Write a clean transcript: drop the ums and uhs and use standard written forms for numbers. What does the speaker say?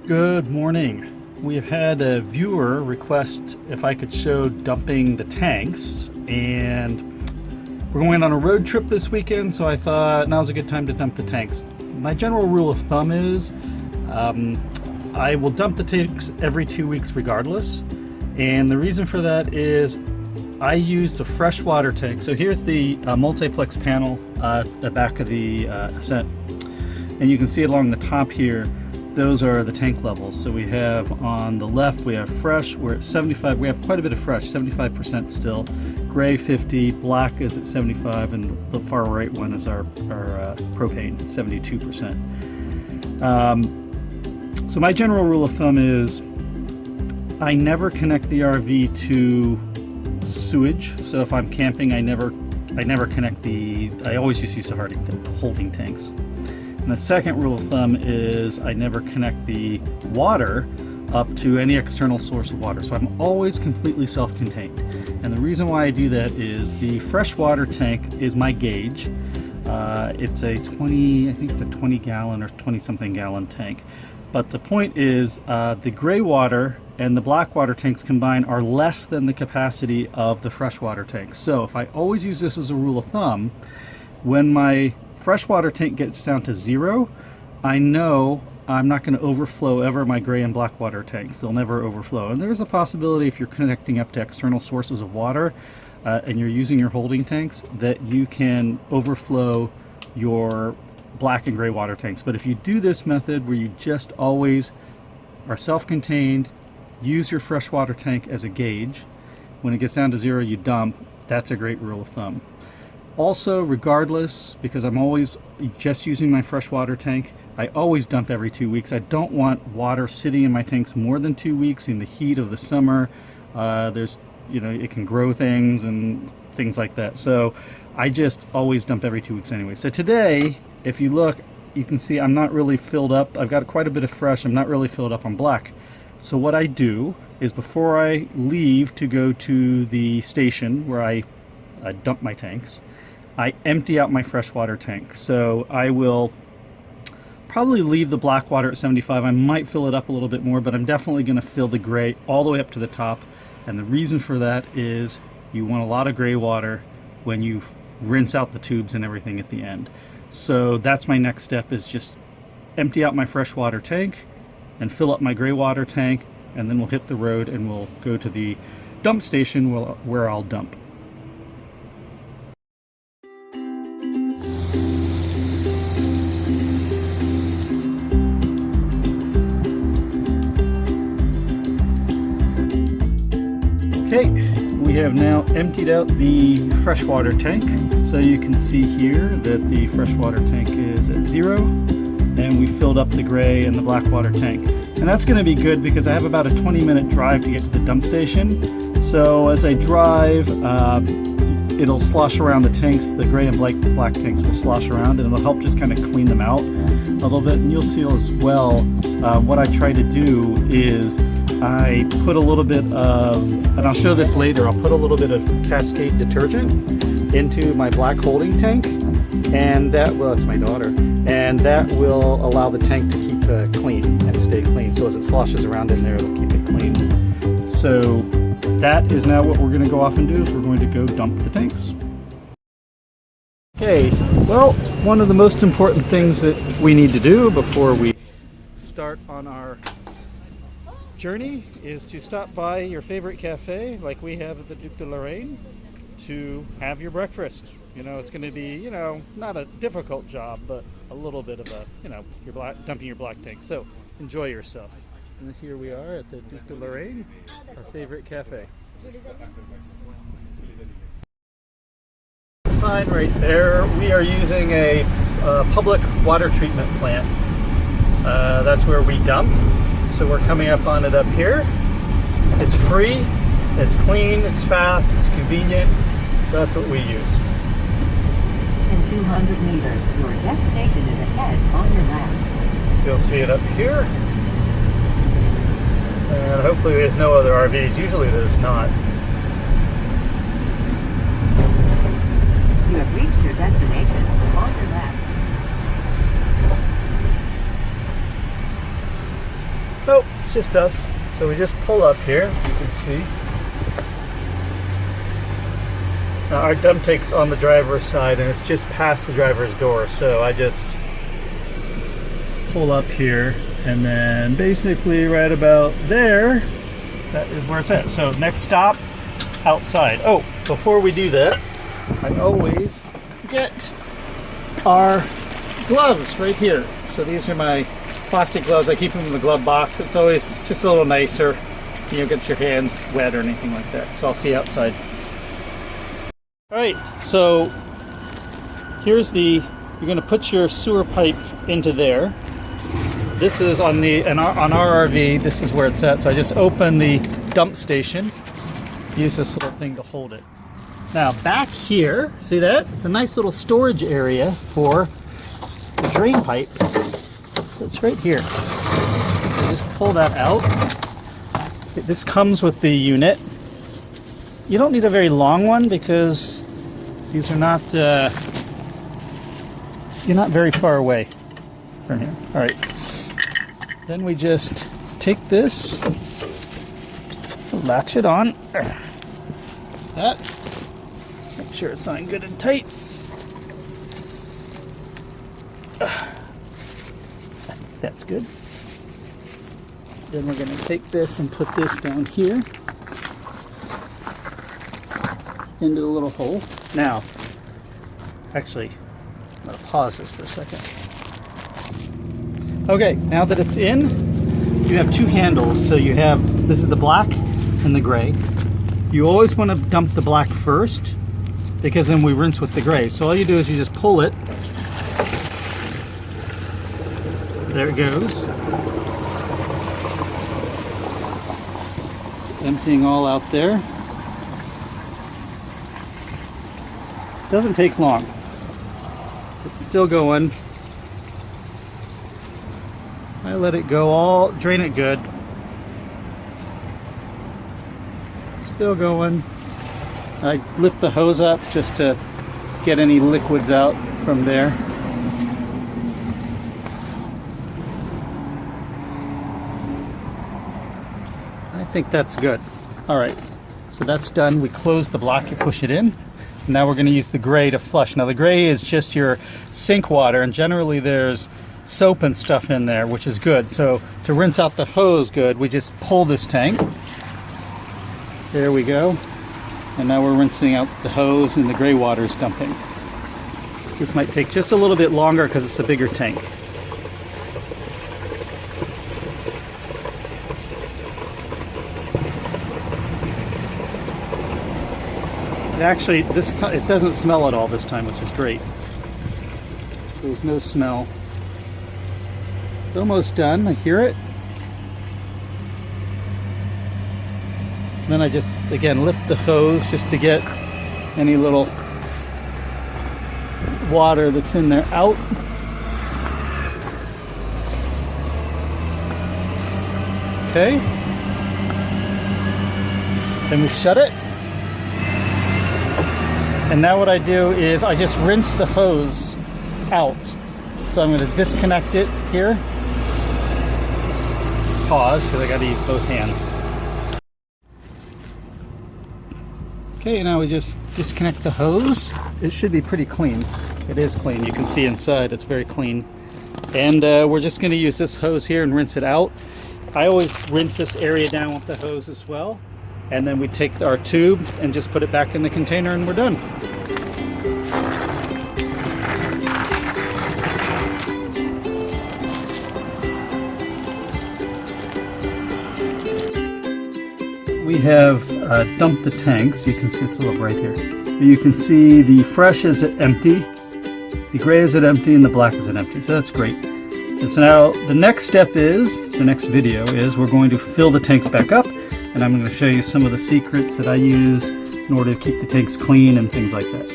Good morning. We have had a viewer request if I could show dumping the tanks, and we're going on a road trip this weekend, so I thought now's a good time to dump the tanks. My general rule of thumb is I will dump the tanks every 2 weeks regardless, and the reason for that is I use the freshwater tank. So here's the multiplex panel at the back of the Ascent, and you can see it along the top here. Those are the tank levels. So we have on the left, we have fresh, we're at 75, we have quite a bit of fresh, 75% still, gray 50, black is at 75, and the far right one is our propane, 72%. So my general rule of thumb is I never connect the RV to sewage. So if I'm camping, I never connect I always just use the holding tanks. And the second rule of thumb is I never connect the water up to any external source of water. So I'm always completely self-contained. And the reason why I do that is the freshwater tank is my gauge. It's a 20 gallon or 20 something gallon tank. But the point is the gray water and the black water tanks combined are less than the capacity of the freshwater tank. So if I always use this as a rule of thumb, when my freshwater tank gets down to 0, I know I'm not going to overflow ever my gray and black water tanks. They'll never overflow. And there's a possibility if you're connecting up to external sources of water and you're using your holding tanks that you can overflow your black and gray water tanks. But if you do this method where you just always are self-contained, use your freshwater tank as a gauge, when it gets down to 0 you dump, that's a great rule of thumb. Also, regardless, because I'm always just using my freshwater tank, I always dump every 2 weeks. I don't want water sitting in my tanks more than 2 weeks in the heat of the summer. It can grow things and things like that. So I just always dump every 2 weeks anyway. So today, if you look, you can see I'm not really filled up. I've got quite a bit of fresh. I'm not really filled up on black. So what I do is before I leave to go to the station where I dump my tanks, I empty out my freshwater tank. So I will probably leave the black water at 75. I might fill it up a little bit more, but I'm definitely going to fill the gray all the way up to the top. And the reason for that is you want a lot of gray water when you rinse out the tubes and everything at the end. So that's my next step, is just empty out my freshwater tank and fill up my gray water tank, and then we'll hit the road and we'll go to the dump station where I'll dump. Okay, we have now emptied out the freshwater tank. So you can see here that the freshwater tank is at 0, and we filled up the gray and the black water tank. And that's going to be good because I have about a 20-minute drive to get to the dump station. So as I drive, it'll slosh around the tanks. The gray and black tanks will slosh around, and it'll help just kind of clean them out a little bit. And you'll see as well, what I try to do is I put a little bit of, and I'll show this later, I'll put a little bit of testate detergent into my black holding tank, and that, well, that's my daughter, and that will allow the tank to keep clean and stay clean. So as it sloshes around in there, it'll keep it clean. So that is now what we're going to go off and do, is we're going to go dump the tanks. Okay, well, one of the most important things that we need to do before we start on our journey is to stop by your favorite cafe like we have at the Duc de Lorraine to have your breakfast. It's going to be, not a difficult job, but a little bit of a, dumping your black tank. So enjoy yourself. And here we are at the Duc de Lorraine, our favorite cafe. Sign right there, we are using a public water treatment plant. That's where we dump. So we're coming up on it up here. It's free, it's clean, it's fast, it's convenient. So that's what we use. In 200 meters, your destination is ahead on your left. So you'll see it up here. And hopefully there's no other RVs. Usually there's not. You have reached your destination on your left. Oh, it's just us. So we just pull up here, you can see. Now our dump tank's on the driver's side and it's just past the driver's door. So I just pull up here and then basically right about there, that is where it's at. So next stop, outside. Oh, before we do that, I always get our gloves right here. So these are my plastic gloves. I keep them in the glove box. It's always just a little nicer. You don't get your hands wet or anything like that. So I'll see you outside. All right, so here's you're gonna put your sewer pipe into there. This is on our RV, this is where it's at. So I just open the dump station, use this little thing to hold it. Now back here, see that? It's a nice little storage area for the drain pipe. So it's right here. So just pull that out. This comes with the unit. You don't need a very long one because these are not, you're not very far away from here. All right. Then we just take this, latch it on. That. Make sure it's on good and tight. I think that's good. Then we're going to take this and put this down here into the little hole. Now, actually, I'm going to pause this for a second. Okay, now that it's in, you have two handles. So you have, this is the black and the gray. You always want to dump the black first because then we rinse with the gray. So all you do is you just pull it. There it goes. Emptying all out there. Doesn't take long. It's still going. I let it go all, drain it good. Still going. I lift the hose up just to get any liquids out from there. I think that's good. All right, so that's done. We close the block, you push it in. Now we're going to use the gray to flush. Now the gray is just your sink water, and generally there's soap and stuff in there, which is good. So to rinse out the hose good, we just pull this tank. There we go. And now we're rinsing out the hose and the gray water is dumping. This might take just a little bit longer because it's a bigger tank. Actually, it doesn't smell at all this time, which is great. There's no smell. It's almost done. I hear it. Then I just, again, lift the hose just to get any little water that's in there out. Okay. Then we shut it. And now what I do is I just rinse the hose out. So I'm going to disconnect it here. Pause, because I got to use both hands. Okay, now we just disconnect the hose. It should be pretty clean. It is clean. You can see inside, it's very clean. And we're just going to use this hose here and rinse it out. I always rinse this area down with the hose as well. And then we take our tube and just put it back in the container and we're done. We have dumped the tanks. You can see it's a little bright here. You can see the fresh is at empty, the gray is at empty, and the black is at empty. So that's great. And so now the next step is, the next video is, we're going to fill the tanks back up. And I'm going to show you some of the secrets that I use in order to keep the tanks clean and things like that.